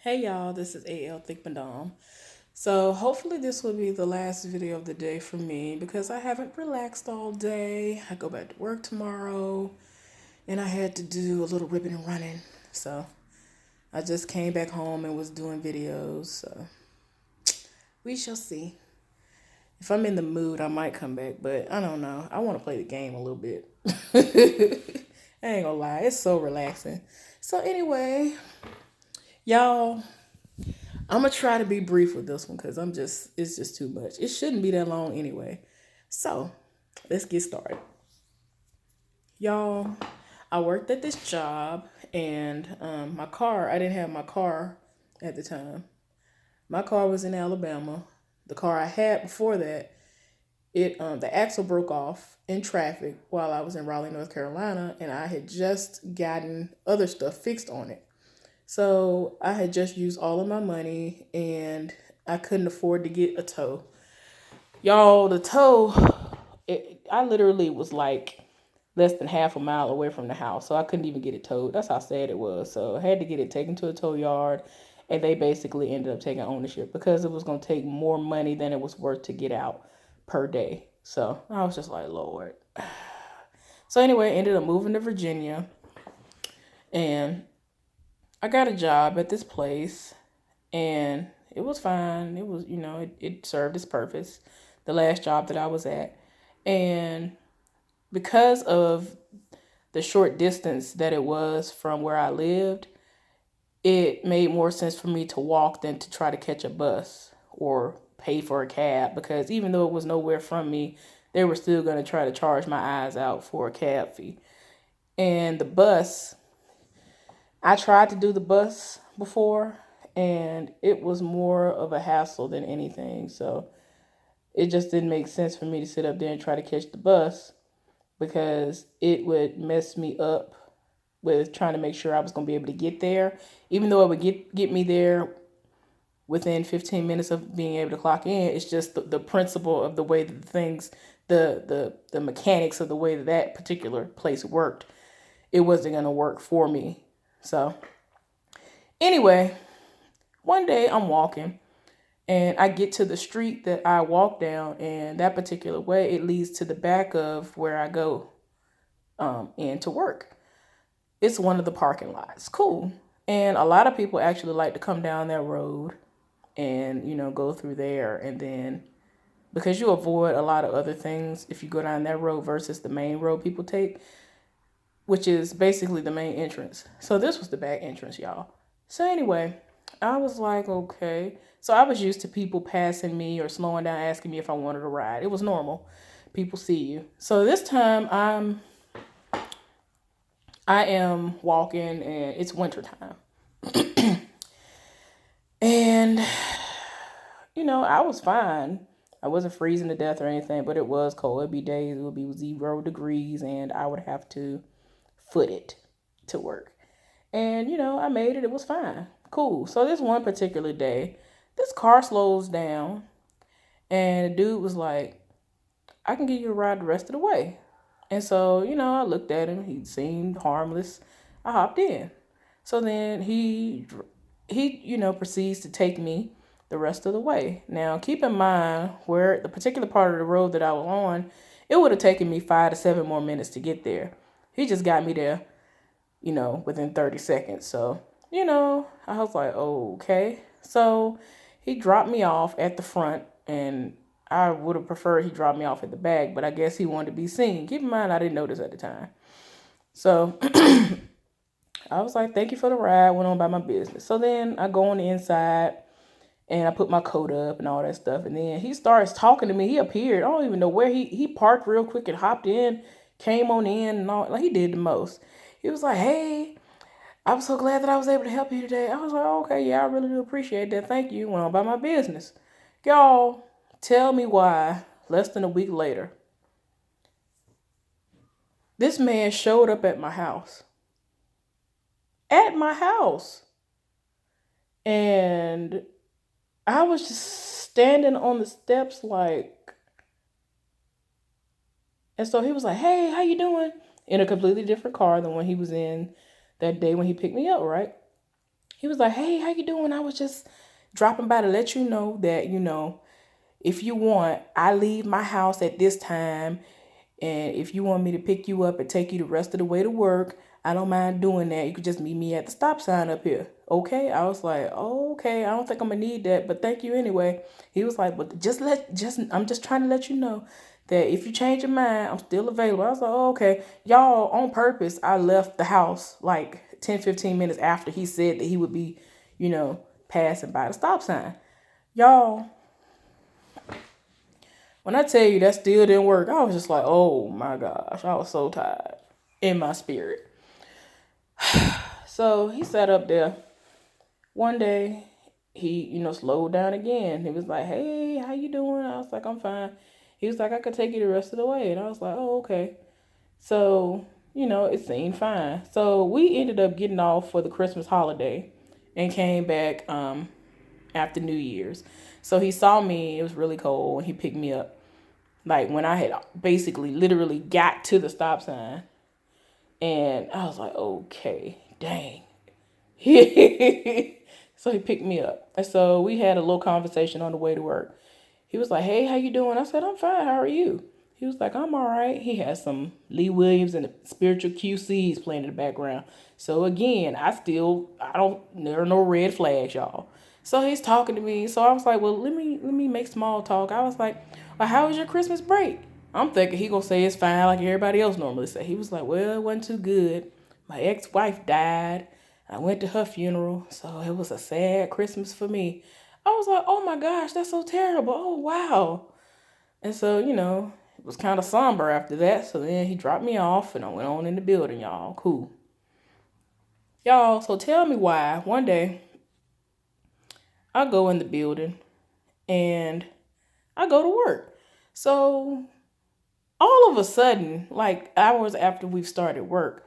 Hey y'all, this is AL Thick Madame. So hopefully this will be the last video of the day for me because I haven't relaxed all day. I go back to work tomorrow and I had to do a little ribbon and running. So I just came back home and was doing videos. So we shall see. If I'm in the mood, I might come back, but I don't know. I want to play the game a little bit. I ain't gonna lie, it's so relaxing. So anyway, y'all, I'm gonna try to be brief with this one because it's just too much. It shouldn't be that long anyway. So let's get started. Y'all, I worked at this job and I didn't have my car at the time. My car was in Alabama. The car I had before that, the axle broke off in traffic while I was in Raleigh, North Carolina, and I had just gotten other stuff fixed on it. So I had just used all of my money and I couldn't afford to get a tow. Y'all, the tow, I literally was like less than half a mile away from the house. So I couldn't even get it towed. That's how sad it was. So I had to get it taken to a tow yard. And they basically ended up taking ownership because it was going to take more money than it was worth to get out per day. So I was just like, Lord. So anyway, I ended up moving to Virginia. And I got a job at this place and it was fine. It was, it served its purpose, the last job that I was at. And because of the short distance that it was from where I lived, it made more sense for me to walk than to try to catch a bus or pay for a cab because even though it was nowhere from me, they were still going to try to charge my eyes out for a cab fee. And the bus, I tried to do the bus before and it was more of a hassle than anything. So it just didn't make sense for me to sit up there and try to catch the bus because it would mess me up with trying to make sure I was going to be able to get there. Even though it would get me there within 15 minutes of being able to clock in, it's just the principle of the way that the mechanics of the way that that particular place worked. It wasn't going to work for me. So anyway, one day I'm walking and I get to the street that I walk down, and that particular way, it leads to the back of where I go in to work. It's one of the parking lots. Cool. And a lot of people actually like to come down that road and, go through there. And then because you avoid a lot of other things if you go down that road versus the main road people take, which is basically the main entrance. So this was the back entrance, y'all. So anyway, I was like, okay. So I was used to people passing me or slowing down, asking me if I wanted a ride. It was normal. People see you. So this time I am walking and it's winter time. And I was fine. I wasn't freezing to death or anything, but it was cold. It'd be days, it would be 0 degrees, and I would have to foot it to work. And, I made it. It was fine. Cool. So this one particular day, this car slows down and the dude was like, I can give you a ride the rest of the way. And so, I looked at him. He seemed harmless. I hopped in. So then he proceeds to take me the rest of the way. Now, keep in mind where the particular part of the road that I was on, it would have taken me 5 to 7 more minutes to get there. He just got me there within 30 seconds. So, I was like, oh, okay. So he dropped me off at the front, and I would have preferred he dropped me off at the back, but I guess he wanted to be seen. Keep in mind, I didn't know this at the time. So I was like, thank you for the ride, went on by my business. So then I go on the inside and I put my coat up and all that stuff. And then he starts talking to me. He appeared. I don't even know where he parked real quick and hopped in, came on in and all. Like, he did the most. He was like, hey, I'm so glad that I was able to help you today. I was like, oh, okay, yeah, I really do appreciate that. Thank you. Went on by my business. Y'all, tell me why less than a week later, this man showed up at my house. At my house. And I was just standing on the steps like, and so he was like, hey, how you doing? In a completely different car than when he was in that day when he picked me up, right? He was like, hey, how you doing? I was just dropping by to let you know that, if you want, I leave my house at this time. And if you want me to pick you up and take you the rest of the way to work, I don't mind doing that. You could just meet me at the stop sign up here. Okay. I was like, oh, okay. I don't think I'm gonna need that, but thank you anyway. He was like, but I'm just trying to let you know that if you change your mind, I'm still available. I was like, oh, okay. Y'all, on purpose, I left the house like 10, 15 minutes after he said that he would be, passing by the stop sign. Y'all, when I tell you that still didn't work, I was just like, oh my gosh, I was so tired in my spirit. So he sat up there. One day, he, slowed down again. He was like, hey, how you doing? I was like, I'm fine. He was like, I could take you the rest of the way. And I was like, oh, okay. So, it seemed fine. So we ended up getting off for the Christmas holiday and came back after New Year's. So he saw me. It was really cold, and he picked me up. Like when I had basically literally got to the stop sign, and I was like, okay, dang. So he picked me up. And so we had a little conversation on the way to work. He was like, hey, how you doing? I said, I'm fine. How are you? He was like, I'm all right. He had some Lee Williams and the Spiritual QCs playing in the background. So again, there are no red flags, y'all. So he's talking to me. So I was like, well, let me make small talk. I was like, well, how was your Christmas break? I'm thinking he gonna say it's fine like everybody else normally say. He was like, well, it wasn't too good. My ex-wife died. I went to her funeral, so it was a sad Christmas for me. I was like, oh my gosh, that's so terrible. Oh, wow. And so, it was kind of somber after that. So then he dropped me off and I went on in the building, y'all. Cool. Y'all, so tell me why one day I go in the building and I go to work. So all of a sudden, like hours after we've started work,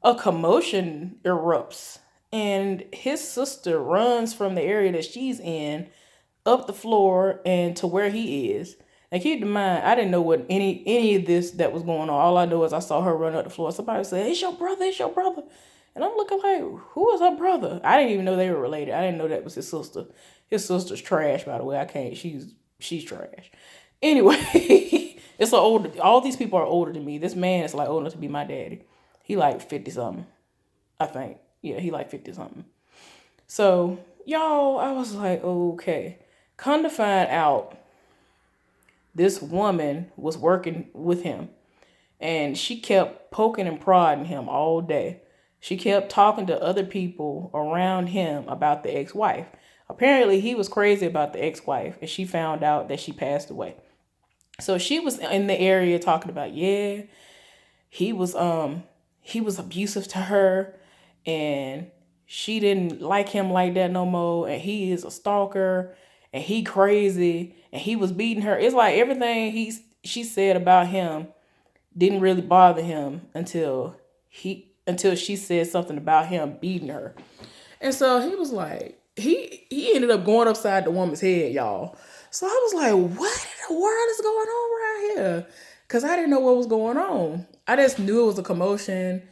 a commotion erupts and his sister runs from the area that she's in up the floor and to where he is. And keep in mind, I didn't know what any of this that was going on. All I know is I saw her run up the floor. Somebody said, it's your brother, it's your brother. And I'm looking like, who is her brother? I didn't even know they were related. I didn't know that was his sister. His sister's trash, by the way. She's trash. Anyway, it's so old. All these people are older than me. This man is like old enough to be my daddy. He like 50 something, I think. Yeah, he like 50 something. So, y'all, I was like, okay. Come to find out, this woman was working with him and she kept poking and prodding him all day. She kept talking to other people around him about the ex-wife. Apparently, he was crazy about the ex-wife and she found out that she passed away. So she was in the area talking about, yeah, he was abusive to her and she didn't like him like that no more, and he is a stalker and he crazy and he was beating her. It's like everything she said about him didn't really bother him until she said something about him beating her. And so he was like, he ended up going upside the woman's head, y'all. So I was like, what in the world is going on around here? Because I didn't know what was going on. I just knew it was a commotion.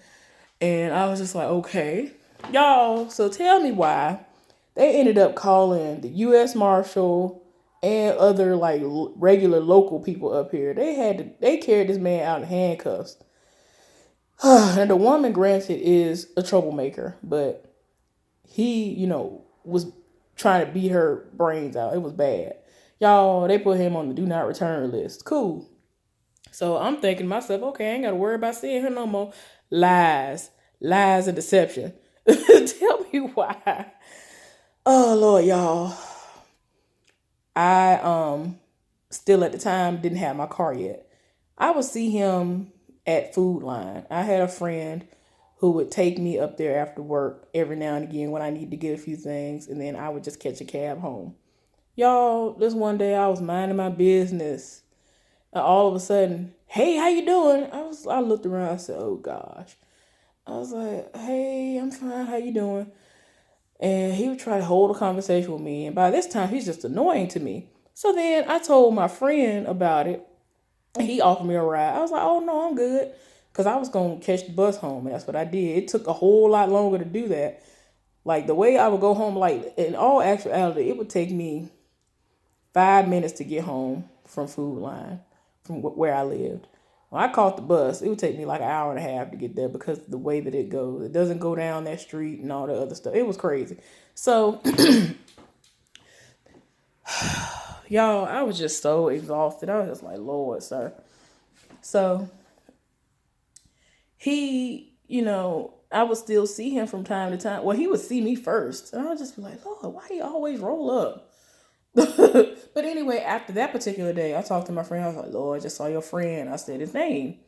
And I was just like, okay. Y'all, so tell me why they ended up calling the U.S. Marshal and other like regular local people up here. They carried this man out in handcuffs. And the woman, granted, is a troublemaker, but he, was trying to beat her brains out. It was bad. Y'all, they put him on the do not return list. Cool. So I'm thinking to myself, okay, I ain't got to worry about seeing her no more. Lies and deception. Tell me why. Oh, Lord, y'all. I still at the time didn't have my car yet. I would see him at Food Line. I had a friend who would take me up there after work every now and again when I need to get a few things, and then I would just catch a cab home. Y'all, this one day I was minding my business, and all of a sudden, hey, how you doing? I looked around, I said, oh gosh. I was like, hey, I'm fine, how you doing? And he would try to hold a conversation with me, and by this time, he's just annoying to me. So then I told my friend about it, and he offered me a ride. I was like, oh no, I'm good. Because I was going to catch the bus home, and that's what I did. It took a whole lot longer to do that. Like the way I would go home, like in all actuality, it would take me 5 minutes to get home from Food Line, from where I lived. When I caught the bus, it would take me like an hour and a half to get there because of the way that it goes. It doesn't go down that street and all the other stuff. It was crazy. So, y'all, I was just so exhausted. I was just like, Lord, sir. So, I would still see him from time to time. Well, he would see me first. And I would just be like, Lord, why do you always roll up? But anyway, after that particular day, I talked to my friend. I was like, Lord, I just saw your friend. I said his name.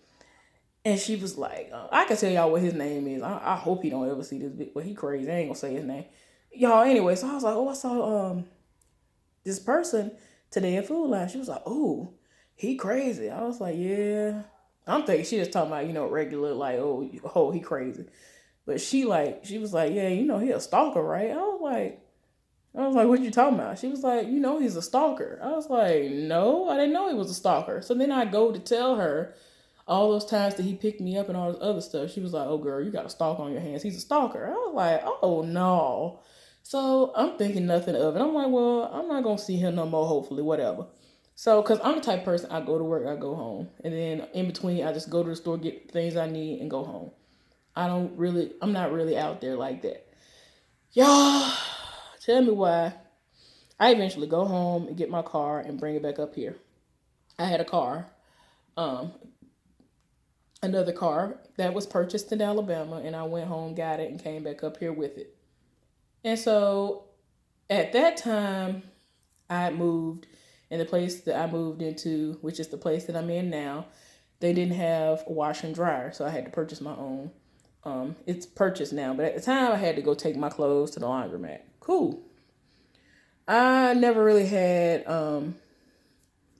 And she was like, I can tell y'all what his name is. I hope he don't ever see this. But he crazy. I ain't going to say his name. Y'all, anyway, so I was like, oh, I saw this person today at Food Line. She was like, oh, he crazy. I was like, yeah. I'm thinking she just talking about, regular, like, oh, he crazy. But she was like, yeah, he a stalker, right? I was like, what you talking about? She was like, he's a stalker. I was like, no, I didn't know he was a stalker. So then I go to tell her all those times that he picked me up and all this other stuff. She was like, oh, girl, you got a stalker on your hands. He's a stalker. I was like, oh, no. So I'm thinking nothing of it. I'm like, well, I'm not going to see him no more, hopefully, whatever. So, because I'm the type of person, I go to work, I go home. And then in between, I just go to the store, get things I need, and go home. I'm not really out there like that. Y'all, tell me why. I eventually go home and get my car and bring it back up here. I had a car, um, another car that was purchased in Alabama, and I went home, got it, and came back up here with it. And so at that time, I had moved, and the place that I moved into, which is the place that I'm in now, they didn't have a washer and dryer, so I had to purchase my own. It's purchased now, but at the time I had to go take my clothes to the laundromat. Cool. I never really had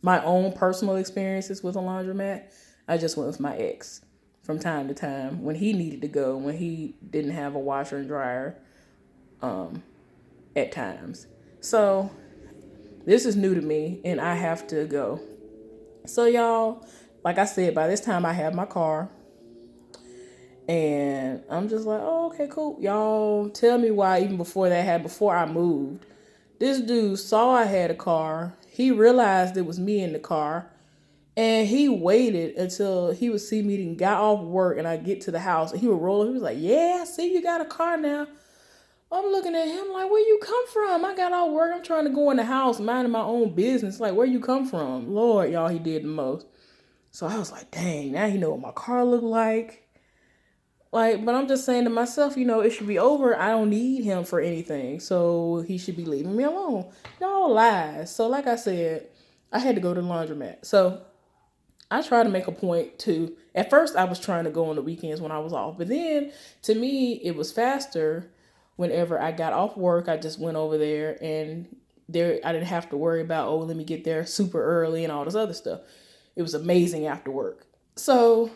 my own personal experiences with a laundromat. I just went with my ex from time to time when he needed to go, when he didn't have a washer and dryer at times. So this is new to me and I have to go. So y'all, like I said, by this time I have my car. And I'm just like, oh, okay, cool. Y'all tell me why even before I moved, this dude saw I had a car. He realized it was me in the car. And he waited until he would see me and got off work and I get to the house. And he would roll up. He was like, yeah, I see you got a car now. I'm looking at him like, where you come from? I got off work. I'm trying to go in the house, minding my own business. Like, where you come from? Lord, y'all, he did the most. So I was like, dang, now he know what my car looked like. Like, but I'm just saying to myself, it should be over. I don't need him for anything. So he should be leaving me alone. Y'all lies. So like I said, I had to go to the laundromat. So I try to make a point to, at first I was trying to go on the weekends when I was off. But then to me, it was faster whenever I got off work. I just went over there and I didn't have to worry about, oh, let me get there super early and all this other stuff. It was amazing after work. So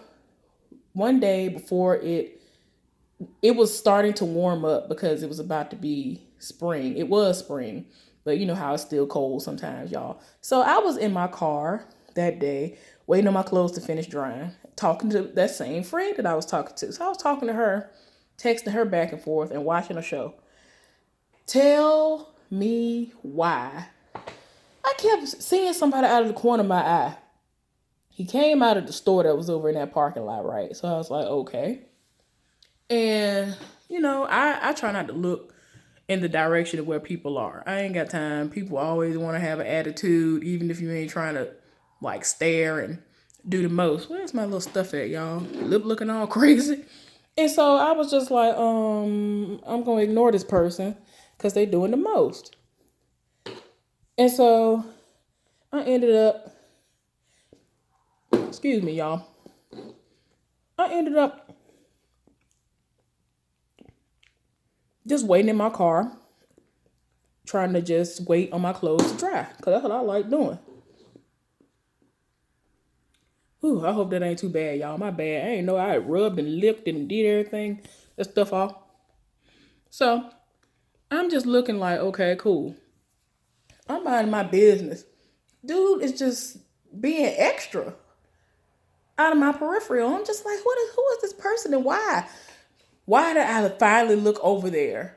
one day before it was starting to warm up because it was about to be spring. It was spring, but you know how it's still cold sometimes, y'all. So I was in my car that day, waiting on my clothes to finish drying, talking to that same friend that I was talking to. So I was talking to her, texting her back and forth and watching a show. Tell me why. I kept seeing somebody out of the corner of my eye. He came out of the store that was over in that parking lot, right? So I was like, okay. And, I try not to look in the direction of where people are. I ain't got time. People always want to have an attitude, even if you ain't trying to, like, stare and do the most. Where's my little stuff at, y'all? Lip looking all crazy. And so I was just like, I'm going to ignore this person because they doing the most. And so I ended up, excuse me, y'all. I ended up just waiting in my car, trying to just wait on my clothes to dry, because that's what I like doing. Whew, I hope that ain't too bad, y'all. My bad. I ain't know I rubbed and licked and did everything, that stuff off. So I'm just looking like, okay, cool. I'm minding my business. Dude is just being extra out of my peripheral. I'm just like, who is this person and why? Why did I finally look over there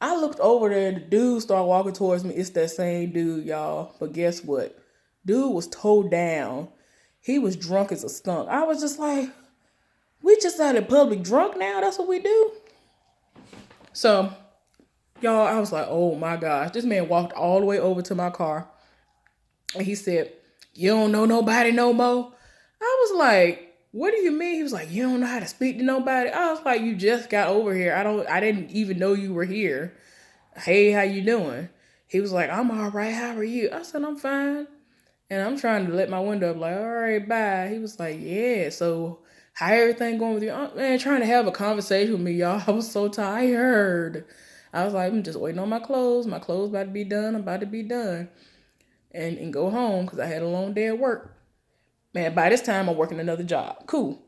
I looked over there, the dude started walking towards me. It's that same dude, y'all. But guess what? Dude was towed down. He was drunk as a skunk. I was just like, we just out in public drunk now? That's what we do? So, y'all, I was like, oh my gosh. This man walked all the way over to my car and he said, you don't know nobody no more? I was like, what do you mean? He was like, you don't know how to speak to nobody? I was like, you just got over here. I didn't even know you were here. Hey, how you doing? He was like, I'm all right. How are you? I said, I'm fine. And I'm trying to let my window up, like, all right, bye. He was like, yeah, so how everything going with you? Man, trying to have a conversation with me, y'all. I was so tired. I was like, I'm just waiting on my clothes. My clothes about to be done. I'm about to be done. And go home because I had a long day at work. Man, by this time, I'm working another job. Cool.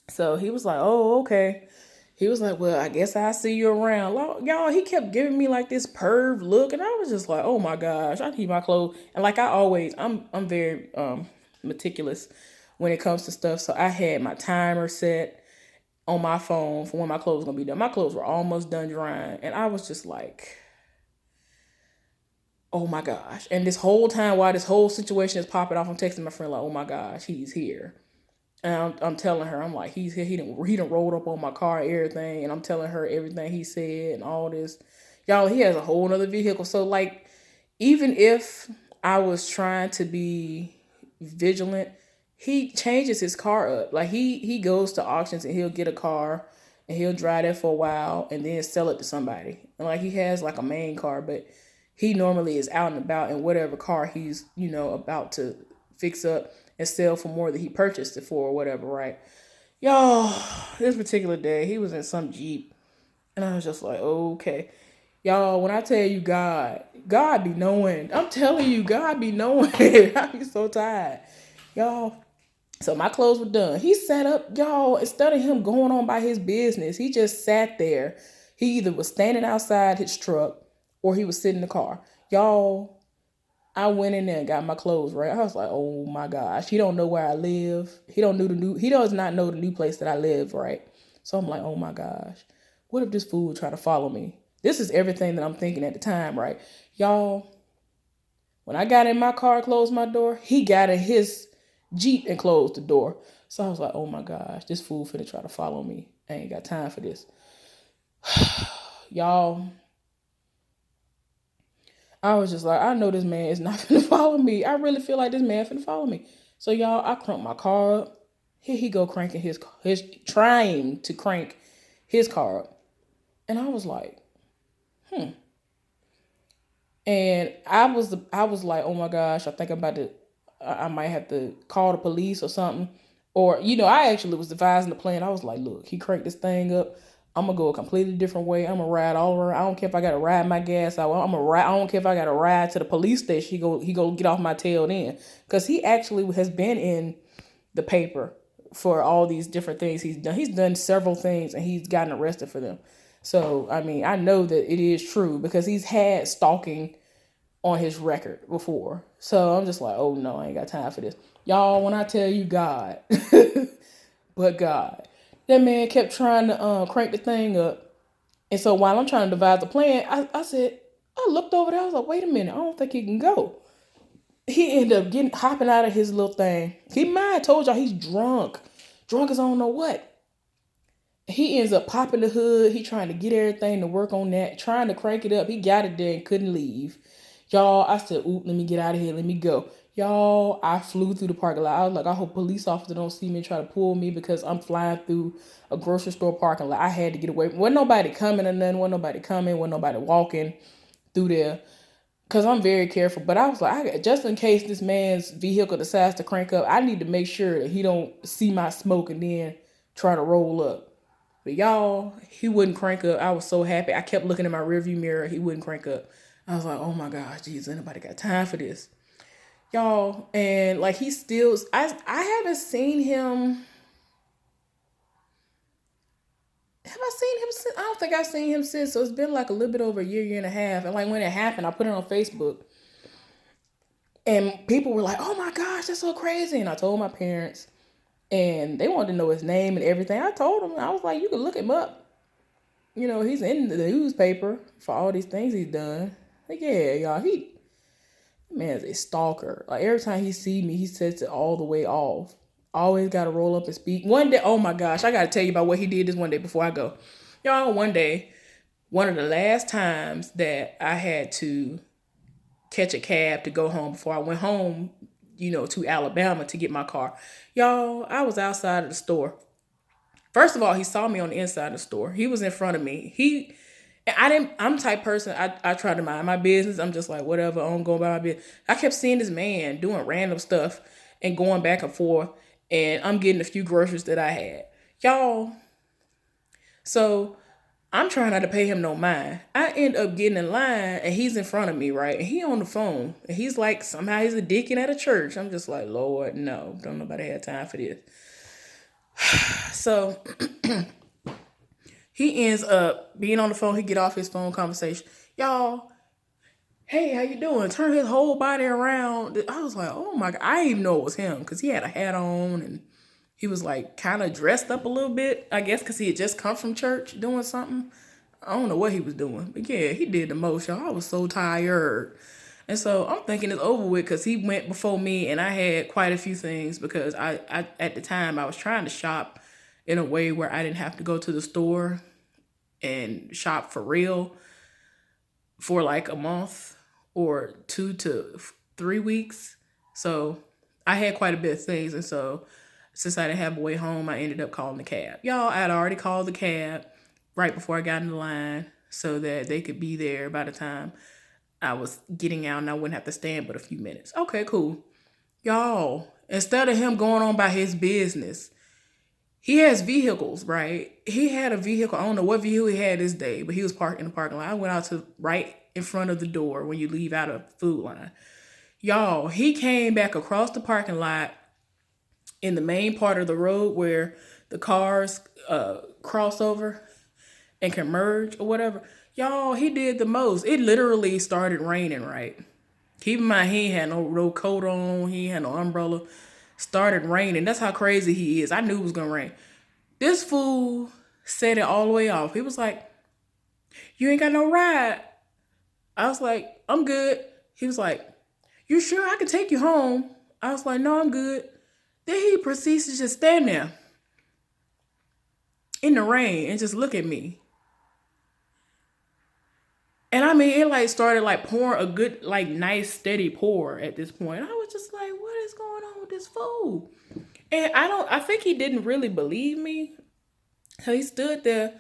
So he was like, oh, okay. He was like, well, I guess I'll see you around. Y'all, he kept giving me like this perv look. And I was just like, oh my gosh, I keep my clothes. And like I always, I'm very meticulous when it comes to stuff. So I had my timer set on my phone for when my clothes were going to be done. My clothes were almost done drying. And I was just like, oh my gosh. And this whole time while this whole situation is popping off, I'm texting my friend like, oh my gosh, he's here. And I'm telling her, I'm like, he's here. He done rolled up on my car, everything. And I'm telling her everything he said and all this. Y'all, he has a whole nother vehicle. So like, even if I was trying to be vigilant, he changes his car up. Like he goes to auctions and he'll get a car and he'll drive that for a while and then sell it to somebody. And like he has like a main car, but he normally is out and about in whatever car he's, about to fix up and sell for more than he purchased it for or whatever, right? Y'all, this particular day, he was in some Jeep. And I was just like, okay. Y'all, when I tell you God be knowing. I'm telling you, God be knowing. I be so tired. Y'all, so my clothes were done. He sat up, y'all, instead of him going on by his business, he just sat there. He either was standing outside his truck or he was sitting in the car. Y'all, I went in there and got my clothes right. I was like, oh my gosh, he don't know where I live. He does not know the new place that I live, right? So I'm like, oh my gosh, what if this fool would try to follow me? This is everything that I'm thinking at the time, right? Y'all, when I got in my car, closed my door, he got in his Jeep and closed the door. So I was like, oh my gosh, this fool finna try to follow me. I ain't got time for this. Y'all, I was just like, I know this man is not finna follow me. I really feel like this man finna follow me. So y'all, I cranked my car up. Here he go cranking his trying to crank his car up. And I was like, And I was like, oh my gosh, I think I'm about to, I might have to call the police or something. Or, I actually was devising the plan. I was like, look, he cranked this thing up. I'm gonna go a completely different way. I'm gonna ride all around. I don't care if I gotta ride my gas out. I'm gonna ride. I don't care if I gotta ride to the police station. He go get off my tail then, because he actually has been in the paper for all these different things he's done. He's done several things and he's gotten arrested for them. So I mean, I know that it is true because he's had stalking on his record before. So I'm just like, oh no, I ain't got time for this. Y'all, when I tell you God, but God, that man kept trying to crank the thing up. And so while I'm trying to devise the plan, I said, I looked over there, I was like, wait a minute, I don't think he can go. He ended up hopping out of his little thing. He might have told y'all he's drunk. Drunk as I don't know what. He ends up popping the hood. He trying to get everything to work on that, trying to crank it up. He got it there and couldn't leave. Y'all, I said, oop, let me get out of here. Let me go. Y'all, I flew through the parking lot. I was like, I hope police officers don't see me and try to pull me because I'm flying through a grocery store parking lot. I had to get away. Wasn't nobody coming or nothing. Wasn't nobody coming. Wasn't nobody walking through there because I'm very careful. But I was like, just in case this man's vehicle decides to crank up, I need to make sure that he don't see my smoke and then try to roll up. But y'all, he wouldn't crank up. I was so happy. I kept looking in my rearview mirror. He wouldn't crank up. I was like, oh my gosh, Jesus, anybody got time for this? Y'all, and like he still, I haven't seen him. Have I seen him since? I don't think I've seen him since. So it's been like a little bit over a year, year and a half. And like when it happened, I put it on Facebook. And people were like, oh my gosh, that's so crazy. And I told my parents. And they wanted to know his name and everything. I told them, I was like, you can look him up. he's in the newspaper for all these things he's done. Like, yeah, y'all, man's a stalker. Like, every time he see me, he sets it all the way off. Always got to roll up and speak. One day, oh my gosh, I got to tell you about what he did this one day before I go. Y'all, one day, one of the last times that I had to catch a cab to go home before I went home, to Alabama to get my car. Y'all, I was outside of the store. First of all, he saw me on the inside of the store. He was in front of me. I'm the type person, I try to mind my business. I'm just like, whatever, I don't go about my business. I kept seeing this man doing random stuff and going back and forth, and I'm getting a few groceries that I had. Y'all, so I'm trying not to pay him no mind. I end up getting in line and he's in front of me, right? And he on the phone. And he's like, somehow he's a deacon at a church. I'm just like, Lord, no, don't nobody have time for this. So he ends up being on the phone. He get off his phone conversation. Y'all, hey, how you doing? Turn his whole body around. I was like, oh my God. I didn't even know it was him because he had a hat on and he was like kind of dressed up a little bit, I guess, because he had just come from church doing something. I don't know what he was doing, but yeah, he did the most, y'all. I was so tired. And so I'm thinking it's over with because he went before me and I had quite a few things because I at the time I was trying to shop in a way where I didn't have to go to the store and shop for real for like a month or 2 to 3 weeks. So I had quite a bit of things. And so since I didn't have a way home, I ended up calling the cab. Y'all, I had already called the cab right before I got in the line so that they could be there by the time I was getting out and I wouldn't have to stand but a few minutes. Okay, cool. Y'all, instead of him going on by his business, he has vehicles, right? He had a vehicle. I don't know what vehicle he had this day, but he was parked in the parking lot. I went out to right in front of the door when you leave out of Food Line. Y'all, he came back across the parking lot in the main part of the road where the cars cross over and can merge or whatever. Y'all, he did the most. It literally started raining, right? Keep in mind, he had no coat on. He had no umbrella. Started raining. That's how crazy he is. I knew it was going to rain. This fool set it all the way off. He was like, you ain't got no ride. I was like, I'm good. He was like, you sure I can take you home? I was like, no, I'm good. Then he proceeds to just stand there in the rain and just look at me. And I mean, it like started like pouring a good, like nice, steady pour at this point. I was just like, what is going on with this fool? And I think he didn't really believe me. So he stood there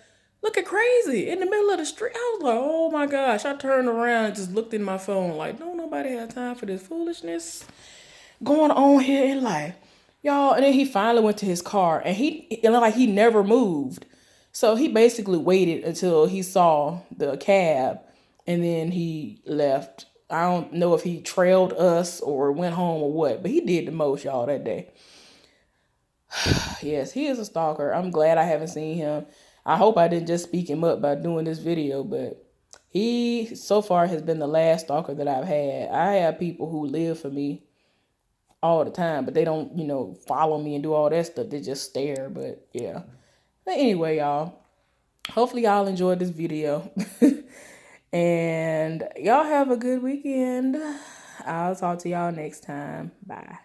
looking crazy in the middle of the street. I was like, oh my gosh. I turned around and just looked in my phone like, don't nobody have time for this foolishness going on here in life. Y'all, and then he finally went to his car and it looked like he never moved. So he basically waited until he saw the cab and then he left. I don't know if he trailed us or went home or what, but he did the most, y'all, that day. Yes, he is a stalker. I'm glad I haven't seen him. I hope I didn't just speak him up by doing this video, but he so far has been the last stalker that I've had. I have people who live for me all the time, but they don't, follow me and do all that stuff. They just stare, but yeah. But anyway, y'all, hopefully y'all enjoyed this video. And y'all have a good weekend. I'll talk to y'all next time. Bye.